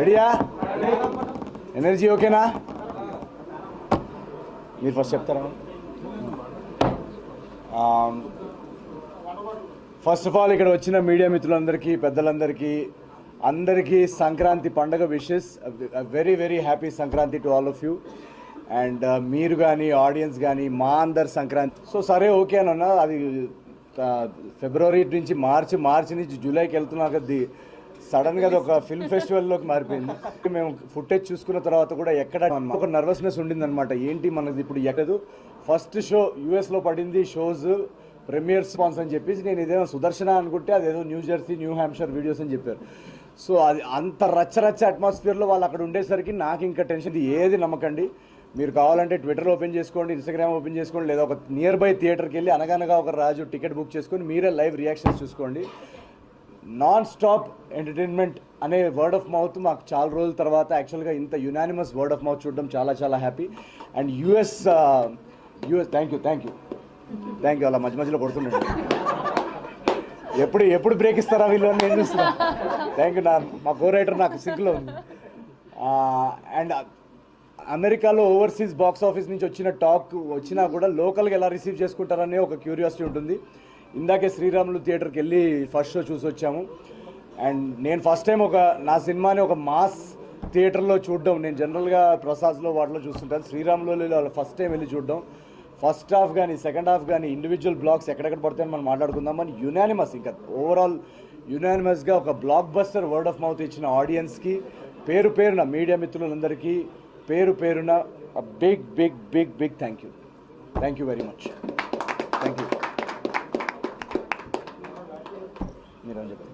రెడీయా? ఎనర్జీ ఓకేనా? మీరు ఫస్ట్ చెప్తారా? ఫస్ట్ ఆఫ్ ఆల్ ఇక్కడ వచ్చిన మీడియా మిత్రులందరికీ, పెద్దలందరికీ, అందరికీ సంక్రాంతి పండగ wishes. Very very happy Sankranti to all of you. And మీరు కానీ ఆడియన్స్ కానీ మా అందరు సంక్రాంతి. సో సరే ఓకే అన్న, అది ఫిబ్రవరి నుంచి మార్చి నుంచి జూలైకి వెళ్తున్నాక అది సడన్గా అది ఒక ఫిల్మ్ ఫెస్టివల్లోకి మారిపోయింది. మేము ఫుటేజ్ చూసుకున్న తర్వాత కూడా ఎక్కడ ఒక నర్వస్నెస్ ఉండిందనమాట. ఏంటి మనది ఇప్పుడు ఎక్కదు. ఫస్ట్ షో యూఎస్లో పడింది, షోస్ ప్రీమియర్ స్పాన్స్ అని చెప్పేసి నేను ఇదేమో సుదర్శన అనుకుంటే అదేదో new Jersey, new Hampshire videos అని చెప్పారు. సో అది అంత రచ్చ అట్మాస్ఫియర్లో వాళ్ళు అక్కడ ఉండేసరికి నాకు ఇంకా టెన్షన్. ఇది ఏది నమ్మకండి. మీరు కావాలంటే ట్విట్టర్ ఓపెన్ చేసుకోండి, ఇన్స్టాగ్రామ్ ఓపెన్ చేసుకోండి, లేదా ఒక నియర్ బై థియేటర్కి వెళ్ళి అనగనగా ఒక రాజు టికెట్ బుక్ చేసుకొని మీరే లైవ్ రియాక్షన్స్ చూసుకోండి. నాన్ స్టాప్ ఎంటర్టైన్మెంట్ అనే వర్డ్ ఆఫ్ మౌత్ మాకు చాలా రోజుల తర్వాత యాక్చువల్గా ఇంత యునానిమస్ వర్డ్ ఆఫ్ మౌత్ చూడడం చాలా happy. And US thank you అలా మధ్యలో కొడుతుండండి. ఎప్పుడు బ్రేక్ ఇస్తారా వీళ్ళు అని నేను చూస్తున్నాను. Thank you. మా కో రైటర్ నాకు సింక్లో ఉంది. అండ్ అమెరికాలో ఓవర్సీస్ బాక్స్ ఆఫీస్ నుంచి వచ్చిన టాక్ వచ్చినా కూడా లోకల్గా ఎలా రిసీవ్ చేసుకుంటారనే ఒక క్యూరియాసిటీ ఉంటుంది. ఇందాకే శ్రీరాములు థియేటర్కి వెళ్ళి ఫస్ట్ షో చూసి వచ్చాము. అండ్ నేను ఫస్ట్ టైం నా సినిమాని ఒక మాస్ థియేటర్లో చూడడం. నేను జనరల్గా ప్రసాద్లో వాటిలో చూస్తుంటాను. శ్రీరాములు ఫస్ట్ టైం వెళ్ళి చూడడం. ఫస్ట్ హాఫ్ కానీ సెకండ్ హాఫ్ కానీ ఇండివిజువల్ బ్లాక్స్ ఎక్కడెక్కడ పడతాయని మనం మాట్లాడుకుందాం. అని యునానిమస్, ఇంకా ఓవరాల్ యునానిమస్గా ఒక blockbuster word of mouth ఇచ్చిన ఆడియన్స్కి పేరున మీడియా మిత్రులందరికీ పేరున big thank you very much. Thank you. మీరు అని చెప్పండి.